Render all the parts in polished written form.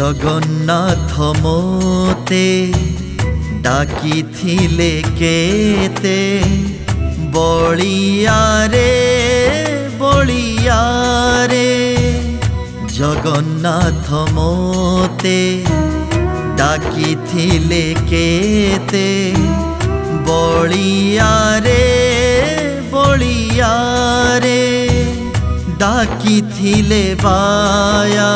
जगन्नाथ मोते डाकिथिले केते बलिया रे जगन्नाथ मोते डाकिथिले केते बलिया रे डाकिथिले बाया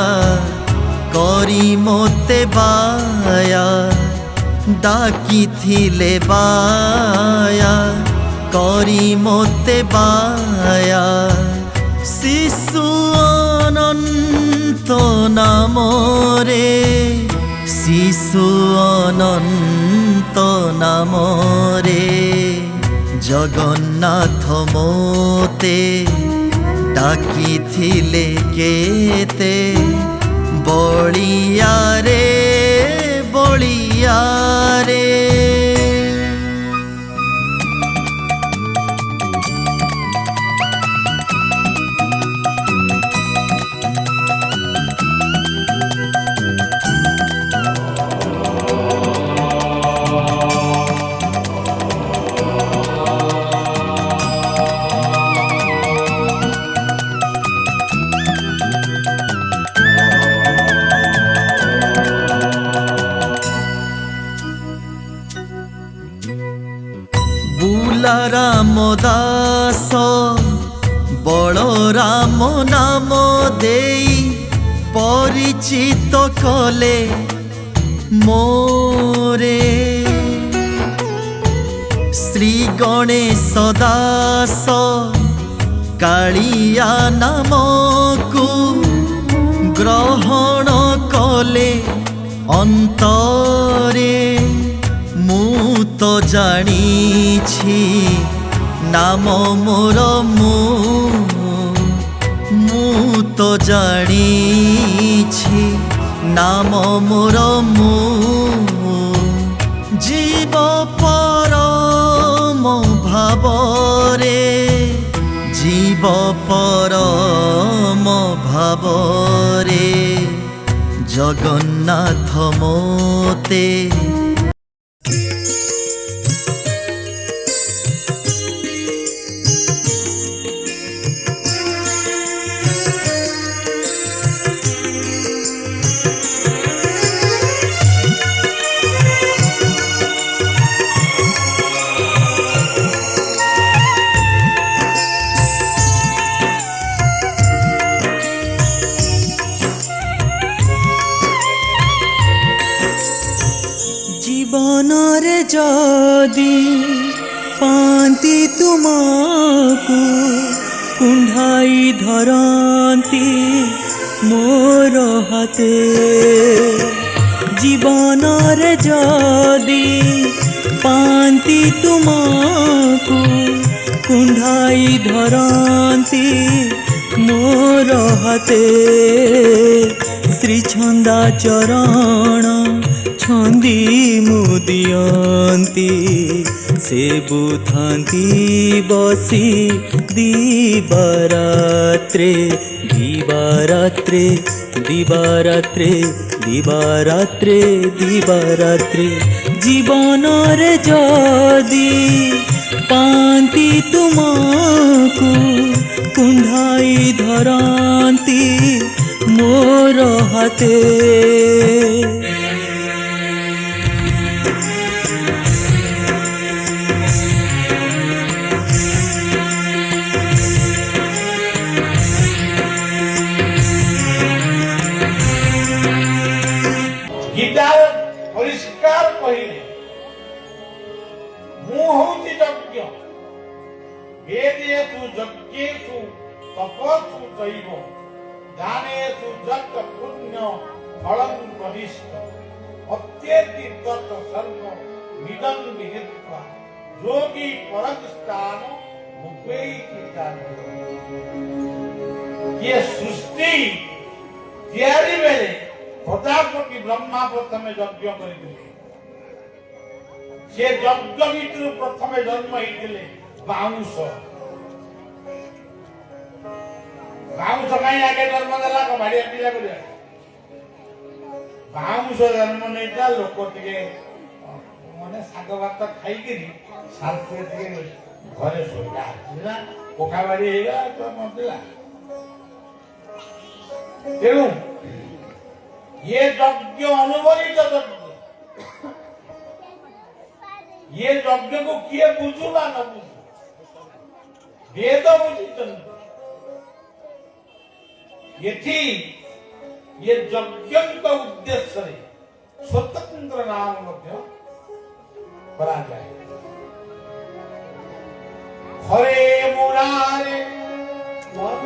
करी मोते बाया डाकिथिले बाया करी मोते बाया शिशु अनंत नाम रे शिशु अनंत नाम रे जगन्नाथ मोते डाकिथिले केते बलिया रे राम दास बलराम नाम देई परिचित कले मोरे श्री गणेश दास कालिया नाम को ग्रहण कले अंतरे मु तो जानी नाम मोर मु तो जानी नाम मोर मु जीव परम भाव रे जीव परम भाव रे जगन्नाथ मोते जीवनरे जदि पांती तुमको कुंढाई धरती मोर हाथे जीवनरे जदि पांती तुमको कुंढाई धरती मोर हाथे श्री छंदा चरण छंदी मुदियंती से बुथांती बसी दिवारात्रे दिवारात्रे दिवारात्रे दिवारात्रे दिवारात्रे जीवन रे जदि पांती तुमको कुंढाई धरती मोर हाथे परिष्कार कहले मु होती यज्ञ वेदेषु यज्ञेषु तपस्सु चैव दानेषु यत् पुण्य फलं वरिष्ठ अत्येति तत् सर्व निदं विहित्वा योगी परस्तान मुक्वैति जाने ये सृष्टि तैयारी बेले प्रजापति ब्रह्मा प्रथमे यज्ञ करिथिले से यज्ञ भितरु प्रथमे जन्म होइथिले बाउंश कहीं आगे जन्म देला को भाड़िया पिला करिया ବାଉଁଶ ଜନ୍ମ ନେଇଥିଲା ଲୋକ ଟିକେ ମାନେ ଶାଗ ଭାତ ଖାଇକିରି ଶାନ୍ତିରେ ଟିକେ ଘରେ ଶୋଇଲା ନା ପୋଖାବାଡ଼ି ହେଇଗଲା ତ ନଥିଲା। ତେଣୁ ये यज्ञ अनुबंधित यज्ञ ये यज्ञ को किए बुझुला न बुझु वेद बुझिଛନ୍ତି यथि ये यज्ञ उद्देश्य रे स्वतंत्र नाम मध्य करा जाए हरे मुरारे मन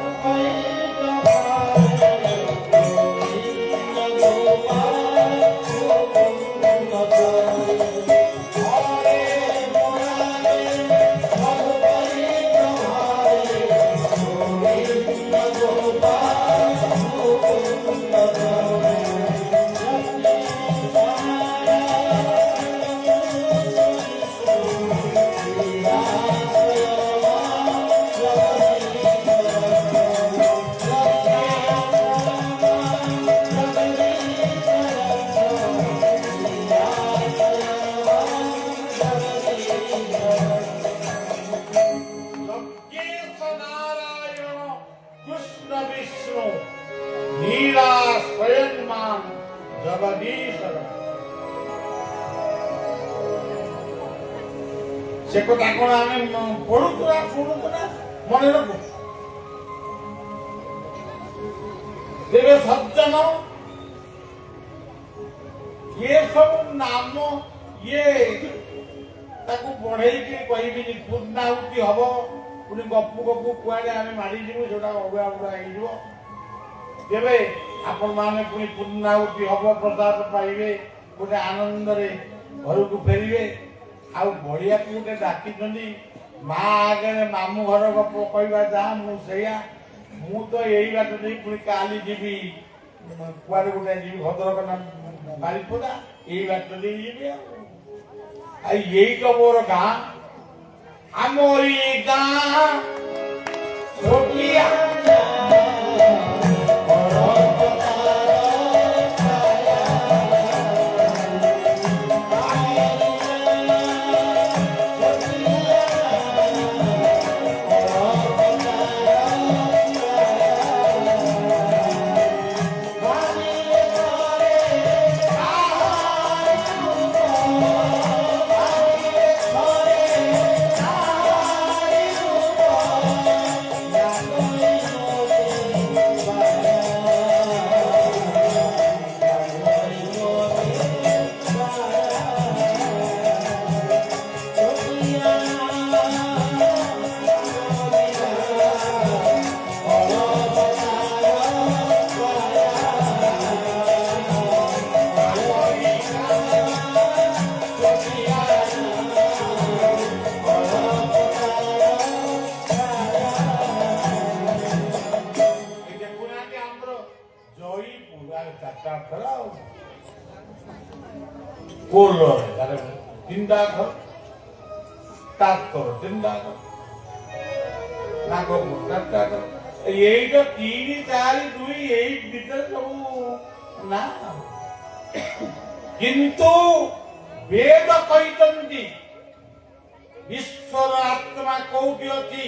से कथा कौन आम पढ़ुना शुणुना मन रखु तेरे सज्जन ये सब नाम ये ताकू बढ़े कहबी पूर्णाहुति हम पुणी गपु गपु कुआड़े आम मारिजु जो अगुआ अगुआ होबे आपण मैंने पुणी पूर्णाहुति हम प्रसाद पाइबे गोटे आनंद घर को फेरवे आउ बढ़िया गोटे डाकी माँ आगे मामू घर गप कहवा जा मु तो यही बात नहीं पुणी काली जीवी कुआरे गोटे जीवी भद्रक ना बारिपदा यही बात जीवी यही तो मोर गाँ आमरी गाँ छोटिया किंतु वेद कहते विश्वर आत्मा कौटी अच्छी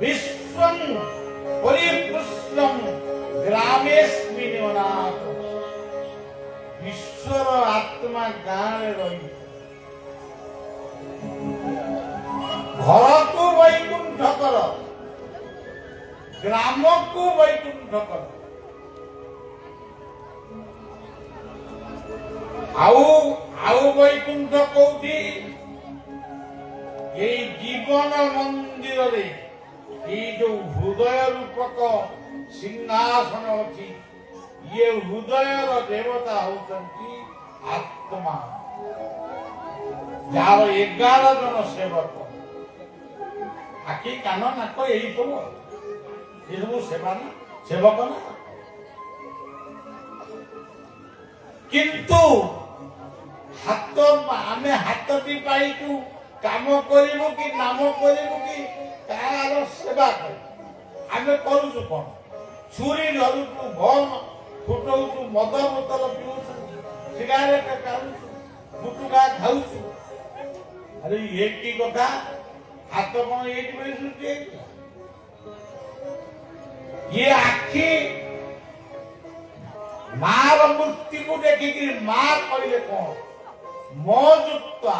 विश्वं परिपुष्टं ग्रामेस्मिन् अनाथ विश्वर आत्मा गाँव रही घर को वैकुंठ कर ग्राम को वैकुंठ कर आउ वैकुंठ कौटी ये जीवन मंदिर रे ये जो हृदय रूपक सिंहासन अच्छी ये हृदय देवता होती आत्मा जार 11 जन सेवक आखि कान नाक यही सब सेवा ना सेवक ना किंतु हाथ आम हाथटी पाई काम करू कि नाम करू कि तार सेवा कर आम करुचु कौन छुरी धरुचु भम ଫୁଟଉଛୁ, ମଦ ବୋତଲ ପିଉଛୁ, ସିଗାରେଟ କାଢୁଛୁ, ଗୁଟୁକା ଖାଉଛୁ। ଆରେ ଇଏ କି କଥା? ହାତ କଣ ଏଇଠି ପାଇଁ ସୃଷ୍ଟି ହେଇଥିଲା? ଇଏ ଆଖି ମାର ମୂର୍ତ୍ତିକୁ ଦେଖିକି ମା କହିଲେ କଣ? ମୋ ଯୁକ୍ତା,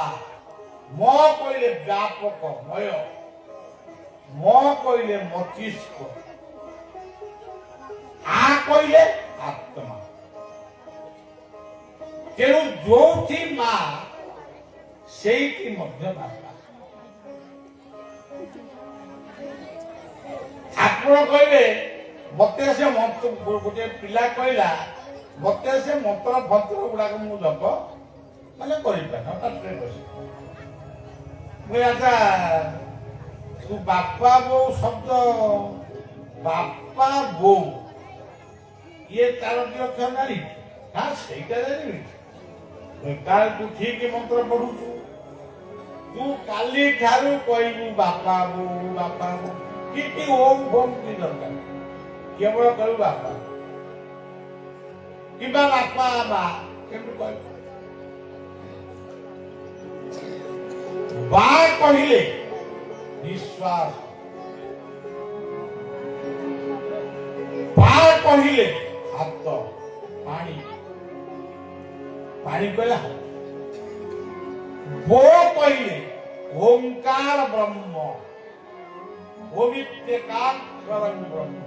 ମୋ କହିଲେ ବ୍ୟାପକ ମୟ, ମୋ କହିଲେ ମସ୍ତିଷ୍କ, ଆ କହିଲେ ଆତ୍ମା। ତେଣୁ ଯୋଉଠି ମା ସେଇଠି ମଧ୍ୟ ବାପା। ଆପଣ କହିବେ ମତେ ସେ ମନ୍ତ୍ର, ଗୋଟେ ପିଲା କହିଲା ମତେ ସେ ମନ୍ତ୍ର ଫନ୍ତ୍ର ଗୁଡାକ ମୁଁ ଜପ ମାନେ କରିପାରେ। ଆଚ୍ଛା ତୁ ବାପା ବୋଉ ଶବ୍ଦ, ବାପା ବୋଉ ଇଏ ତାର ଅକ୍ଷର ଜାଣି? ନା ସେଇଟା ଜାଣିବି। କାଳେ ତୁ ଠିକ ମନ୍ତ୍ର ପଢୁଛୁ, ତୁ କାଲି ଠାରୁ କହିବୁ ବାପା ବୋଉ ବାପା ବୋଉ, କିଛି ଓମ୍ ଫୋମ୍ କି ଦରକାର, କେବଳ କହିବୁ ବାପା କିମ୍ବା ବାପା ମା। କେମିତି କହିବୁ? ବା କହିଲେ ନିଶ୍ୱାସ, ବା କହିଲେ ହାତ, ପାଣି, ପାଣି କହିଲେ ହାତ, ବୋ କହିଲେ ଓଙ୍କାର ବ୍ରହ୍ମ, ଓମିତ୍ୟକାକ୍ଷରଂ ବ୍ରହ୍ମ।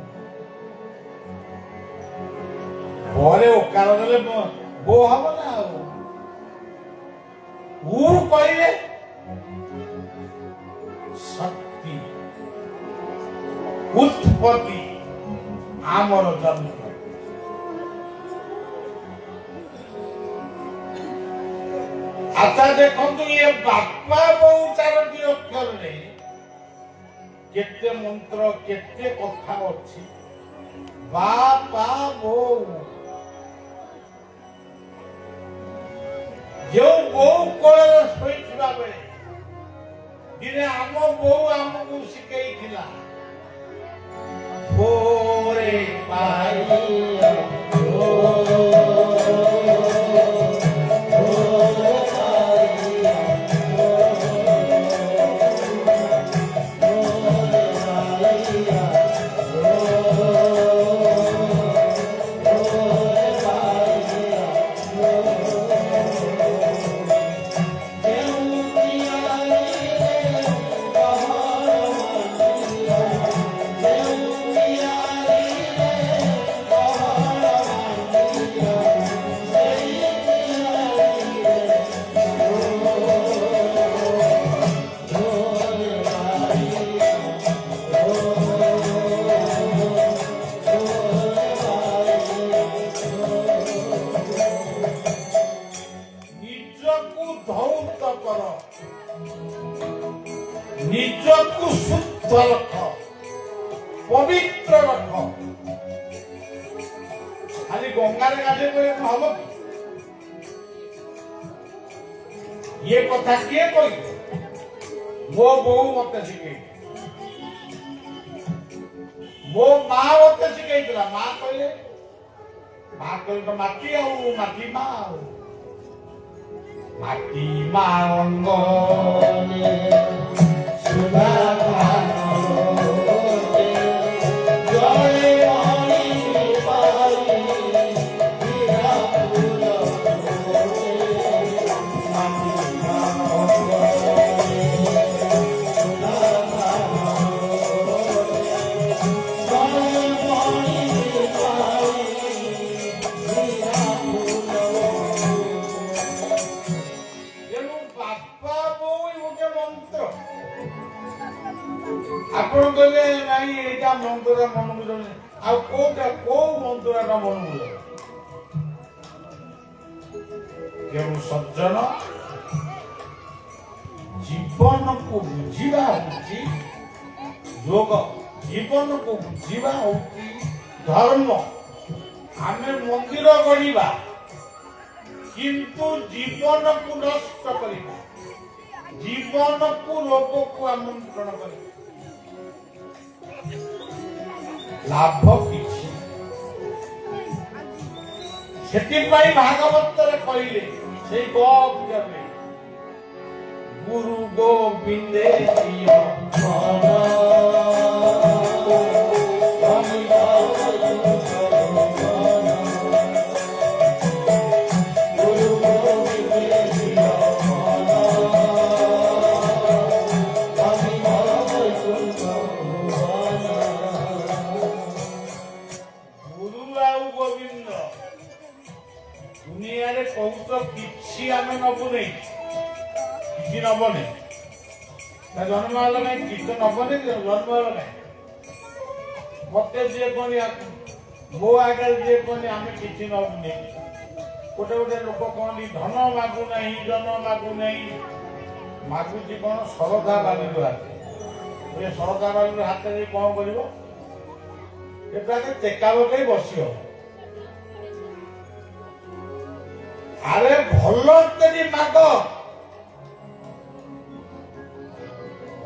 ପରେ ଓକାର ଦେଲେ ବୋ ହବ ନା। ଆଉ ଉ କହିଲେ ଶକ୍ତି, ଉତ୍ପତ୍ତି, ଆମର ଜନ୍ମ। ଆଚ୍ଛା ଦେଖନ୍ତୁ, ଇଏ ବାପା ବୋଉ ଚାରୋଟି ଅକ୍ଷରରେ କେତେ ମନ୍ତ୍ର, କେତେ କଥା ଅଛି। ବାପା ବୋଉ, ଯେଉଁ ବୋଉ କୋଳରେ ଶୋଇଥିବା ବେଳେ ଦିନେ ଆମ ବୋଉ ଆମକୁ ଶିଖେଇଥିଲା, ଭୋରେ ପାଇଲା ନିଜକୁ ଶୁଦ୍ଧ ରଖ, ପବିତ୍ର ରଖ। ଖାଲି ଗଙ୍ଗାରେ ଗାଧେଇ ପଡିଲେ ହବ କି? ଇଏ କଥା କିଏ କହିବ? ମୋ ବୋଉ ମତେ ଶିଖେଇ, ମୋ ମା ମତେ ଶିଖେଇଥିଲା। ମା କହିଲେ ତ ମାଟି, ଆଉ ମାଟି ମା, ଆଉ ମାଟି ମା ଅଙ୍ଗନେ ସୁଧା ଆପଣ କହିଲେ ନାଇଁ ଏଇଟା ମନ୍ତ୍ର ମନକୁ ଯାଉନି। ଆଉ କୋଉଟା, କୋଉ ମନ୍ତ୍ରଟା ମନକୁ ଯାଉଛି? କେଉଁ ସଜ୍ଜନ ଜୀବନକୁ ବୁଝିବା ହଉଛି ଯୋଗ, ଜୀବନକୁ ବୁଝିବା ହଉଛି ଧର୍ମ। ଆମେ ମନ୍ଦିର ଗଢିବା କିନ୍ତୁ ଜୀବନକୁ ନଷ୍ଟ କରିବା, ଜୀବନକୁ ରୋଗକୁ ଆମନ୍ତ୍ରଣ କରିବା, ଲାଭ କିଛି। ସେଥିପାଇଁ ଭାଗବତରେ କହିଲେ ସେଇ ଗପ ଗୁରୁ ଗୋବିନ୍ଦେ ଦିଅ ଦୁନିଆରେ କହୁଛ କିଛି ଆମେ ନବୁନି କିଛି ନବନି ଜନ୍ମ ହେଲ କାହିଁ କିଛି ନବନି ଜନ୍ମ ହେଲ କାହିଁ ମତେ ଯିଏ କହନି ମୋ ଆଗରେ ଯିଏ କହନି ଆମେ କିଛି ନବୁନି ଗୋଟେ ଗୋଟେ ଲୋକ କହନ୍ତି ଧନ ମାଗୁ ନାହିଁ ଜନ ମାଗୁ ନାହିଁ ମାଗୁଛି କଣ ଶରଧା ବାଲିର ହାତ ଶରଧା ବାଲିର ହାତ ଦେଇ କଣ କରିବ ଏଟାକେ ଟେକା ପକେଇ ବସିବ ଆରେ ଭଲ କରି ମାଗ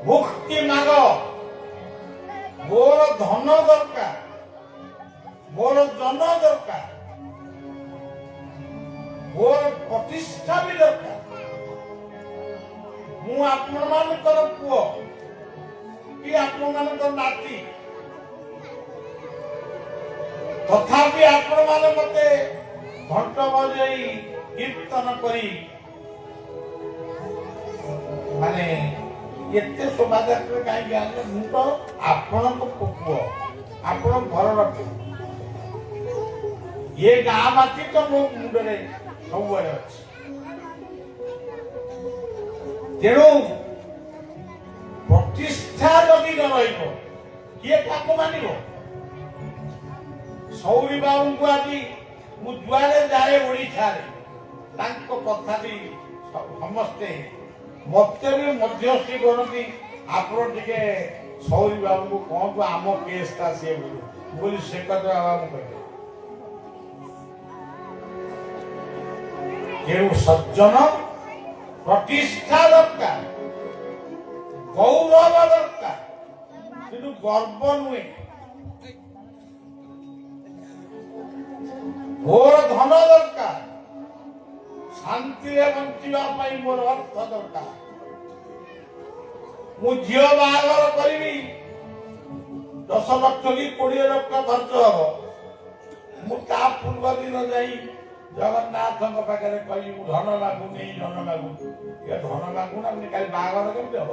ମୁକ୍ତି ମାଗ ମୋର ଧନ ଦରକାର ମୋର ଜନ ଦରକାର ମୋର ପ୍ରତିଷ୍ଠା ବି ଦରକାର ମୁଁ ଆପଣମାନଙ୍କର ପୁଅ କି ଆପଣମାନଙ୍କର ନାତି ତଥାପି ଆପଣମାନେ ମତେ ଘଣ୍ଟ ବଜେଇ କୀର୍ତ୍ତନ କରି ମାନେ ଏତେ ଶୋଭାଯାତ୍ରା କାହିଁକି ଆଣିଲେ ମୁଁ ତ ଆପଣଙ୍କ ପୁଅ ଆପଣ ଘରର ଏ ଗାଁ ମାଟି ତ ମୋ ମୁଣ୍ଡରେ ସବୁବେଳେ ଅଛି ତେଣୁ ପ୍ରତିଷ୍ଠା ଯଦି ନ ରହିବ କିଏ କାହାକୁ ମାନିବ ସୌରୀ ବାବୁଙ୍କୁ ଆଜି ମୁଁ ଯୁଆଡେ ଯାଏ ଓଡିଶାରେ ତାଙ୍କ କଥା ବି ସମସ୍ତେ ମତେ ବି ମଧ୍ୟସ୍ଥି କରନ୍ତି ଆପଣ ଟିକେ ସୌରୀ ବାବୁଙ୍କୁ କହନ୍ତୁ ଆମ କେସଟା ସିଏ ବୋଲି ସେ କଥା ବାବୁ କହିଲେ କେଉଁ ସଜ୍ଜନ ପ୍ରତିଷ୍ଠା ଦରକାର ଗୌରବ ଦରକାର କିନ୍ତୁ ଗର୍ବ ନୁହେଁ ମୋର ଧନ ଦରକାର ଶାନ୍ତିରେ ବଞ୍ଚିବା ପାଇଁ ମୋର ଅର୍ଥ ଦରକାର ମୁଁ ଝିଅ ବାହାଘର କରିବି 10 ଲକ୍ଷ କି 20 ଲକ୍ଷ ଖର୍ଚ୍ଚ ହବ ମୁଁ ତା ପୂର୍ବ ଦିନ ଯାଇ ଜଗନ୍ନାଥଙ୍କ ପାଖରେ କହିବି ମୁଁ ଧନ ମାଗୁନି ଧନ ମାଗୁନି ଧନ ମାଗୁନା କାଲି ବାହାଘର କେମିତି ହବ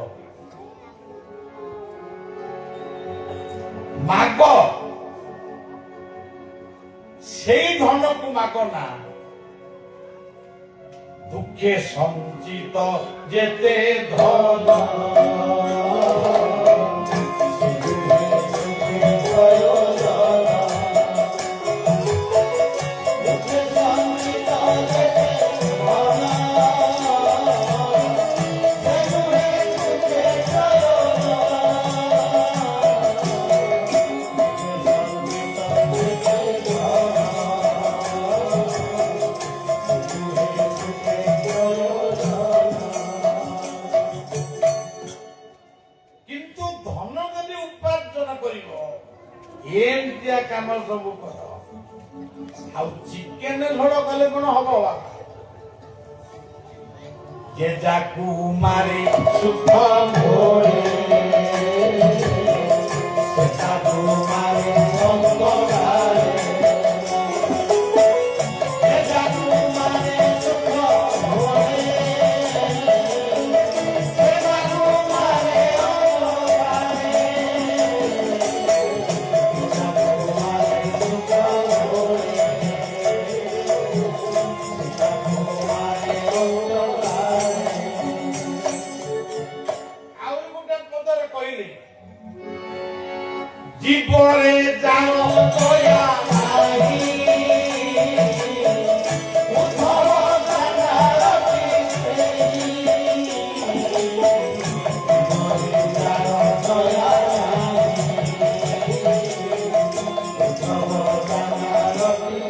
ମାଗ সেই ধনকু মাগ না দুঃখে সঞ্চিত যেতে ধন ଏମିତିଆ କାମ ସବୁ କର ଆଉ ଚିକେନ ଝୋଳ କଲେ କଣ ହବ ଯେ ଯାକୁ ମାରେ ସୁଖ ଭୋରେ ସେଠାକୁ ମାରେ ଅନ୍ତରାରେ ଯେ ଯାକୁ ମାରେ ସୁଖ ଭୋରେ ସେଠାକୁ ମାରେ ଅନ୍ତରାରେ জীবরে যাও দয়া নাই উদ্ধব জানারতি জীবরে যাও দয়া নাই উদ্ধব জানারতি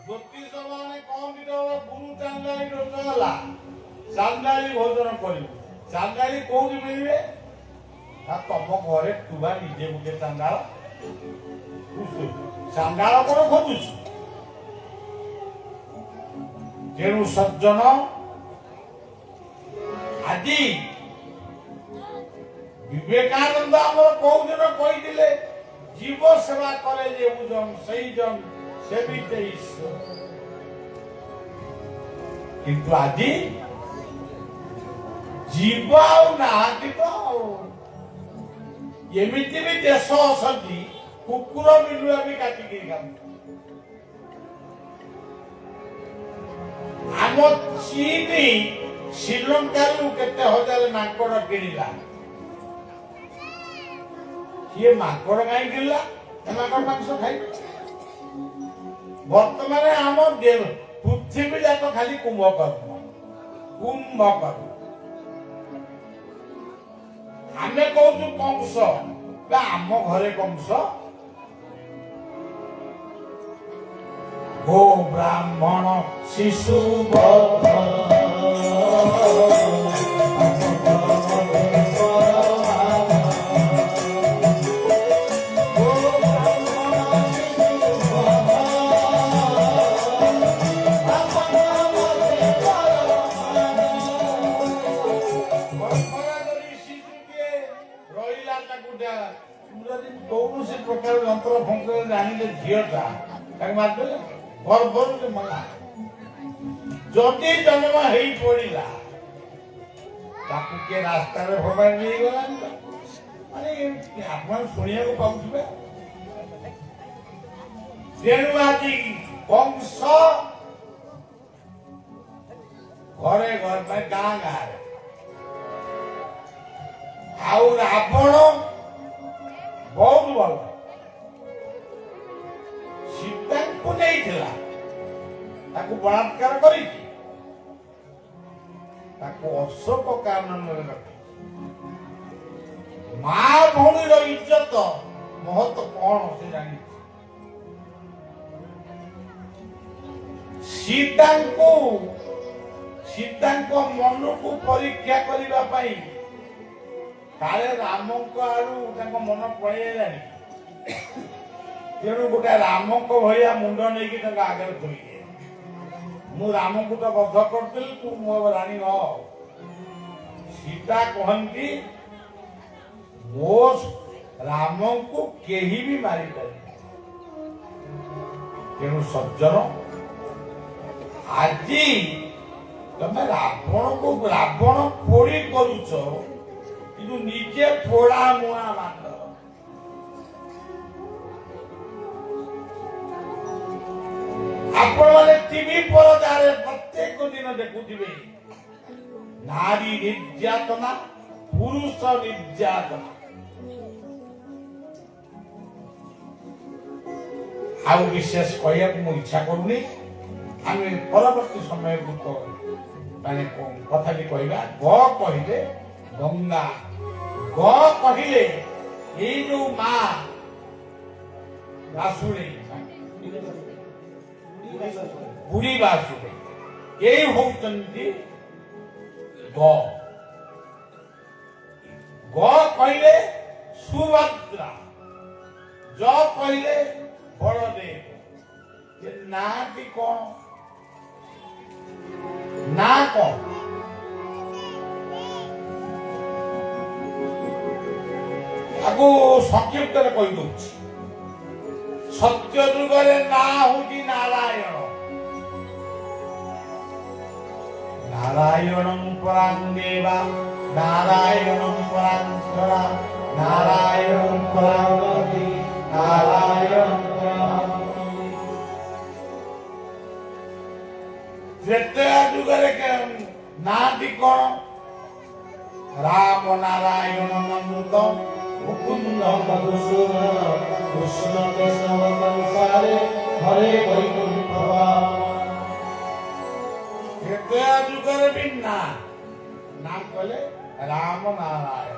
জ্যোতিষ মানে কম দিও গুরু চান্দালি রসগোল্লা চান্দালি ভোজন করিব চান্দালি কোଉଠି ମିଳିବେ ତମ ଘରେ ତୁବା ନିଜେ ଗୋଟେ ଚାନ୍ଦାଳ ଚାଣ୍ଡାଳ କଣ ଖୋଜୁଛି? ତେଣୁ ସଜ୍ଜନ ଆଜି ବିବେକାନନ୍ଦ ଆମର କୋଉ ଦିନ କହିଥିଲେ ଜୀବ ସେବା କରେ ଯେଉଁ জন সেই জন সেবিতে ঈশ্বর। କିନ୍ତୁ ଆଜି ଜୀବ ଆଉ ନାହାନ୍ତି ତ। ଏମିତି ବି ଦେଶ ଅଛନ୍ତି କୁକୁର ବିଲୁଆ ବି କାଟିକି ଖାଆନ୍ତି। ଆମ ଚୀନ ଶ୍ରୀଲଙ୍କାରୁ କେତେ ହଜାର ମାଙ୍କଡ କିଣିଲା। କିଏ ମାଙ୍କଡ କାହିଁ କିଣିଲା? ମାଙ୍କଡ ମାଂସ ଖାଇବେ। ବର୍ତ୍ତମାନ ଆମ ପୃଥିବୀ ଯାକ ଖାଲି କୁମ୍ଭକର୍ମ। ଆମେ କହୁଛୁ କଂସ, ଆମ ଘରେ କଂସ। ଗୋ ବ୍ରାହ୍ମଣ ଶିଶୁ କୌଣସି ପ୍ରକାର ଯନ୍ତ୍ର ଫନ୍ତ୍ର ଜାଣିଲେ ଝିଅଟା ତାକୁ ମାରିଦେଲେ ଗର୍ଭରୁ ମନା। ଯଦି ଜନ୍ମ ହେଇ ପଡିଲା ତାକୁ କିଏ ରାସ୍ତାରେ ଫୋପାଡ଼ି ନେଇଗଲାଣି। ମାନେ ଆପଣ ଶୁଣିବାକୁ ପାଉଥିବେ। ତେଣୁ ଆଜି କଂସ ଘରେ ଘରେ ଗାଁ ଗାଁରେ, ଆଉ ରାବଣ ବହୁତ ଭଲ ସୀତାଙ୍କୁ ନେଇଥିଲା, ତାକୁ ବଳାତ୍କାର କରିଛି, ତାକୁ ଅଶୋକ କାନନରେ ରଖି। ମା ଭଉଣୀର ଇଜ୍ଜତ ମହତ୍ଵ କଣ ସେ ଜାଣିଛି। ସୀତାଙ୍କ ମନକୁ ପରୀକ୍ଷା କରିବା ପାଇଁ କାଳେ ରାମଙ୍କ ଆଡୁ ତାଙ୍କ ମନ ପଳେଇଲାଣି। ତେଣୁ ଗୋଟେ ରାମଙ୍କ ଭଳିଆ ମୁଣ୍ଡ ନେଇକି ତାଙ୍କ ଆଗରେ ଥୋଇଲେ। ମୁଁ ରାମଙ୍କୁ ତ ବଦ୍ଧ କରିଥିଲି, ତୁ ମୋ ରାଣୀ ହ। ସୀତା କହନ୍ତି ମୋ ରାମଙ୍କୁ କେହି ବି ମାରିପାରିବେ। ତେଣୁ ସଜ୍ଜନ ଆଜି ତମେ ରାବଣ ପୋଡି କରୁଛ, କିନ୍ତୁ ନିଜେ ପୋଡା ମୁଆ ମାତ। ଆପଣମାନେ ଟିଭି ପରଦାରେ ପ୍ରତ୍ୟେକ ଦିନ ଦେଖୁଥିବେ ନାରୀ ନିର୍ଯାତନା, ପୁରୁଷ ନିର୍ଯାତନା। ଆଉ ବିଶେଷ କହିବାକୁ ମୁଁ ଇଚ୍ଛା କରୁନି। ଆମେ ପରବର୍ତ୍ତୀ ସମୟକୁ ମାନେ କଥାଟି କହିବା। ଗ କହିଲେ ଗଙ୍ଗା, ଗ କହିଲେ ଏଇ ଯୋଉ ମା ବାସୁଳେଇ, ବୁଢୀ ବାସୁଳେଇ, ଏଇ ହଉଛନ୍ତି ଗ। ଗ କହିଲେ ସୁଭଦ୍ରା, ଜ କହିଲେ ବଳଦେବ। ଏ ନାଁଟି କଣ? ନା କଣ? ତାକୁ ସଂକ୍ଷିପ୍ତରେ କହିଦଉଛି। ସତ୍ୟ ଯୁଗରେ ନାଁ ହଉଛି ନାରାୟଣ। ନାରାୟଣଂ ପରାଂ ଦେବା, ନାରାୟଣଂ ପରାଂ ଧରା, ନାରାୟଣଂ ପରାଂ ଗତି, ନାରାୟଣଂ ପରାଂ। ତ୍ରେତୟା ଯୁଗରେ ନାଁଟି କଣ? ରାମ ନାରାୟଣ ଅମୃତ, ମୁକୁନ୍ଦ ମଧୁସୂଦନ, କୃଷ୍ଣ କେଶବ ସଂସାରେ, ହରେ ବୈକୁଣ୍ଠ। ତ୍ରେତୟା ଯୁଗରେ ବି ନା କଲେ ରାମ ନାରାୟଣ।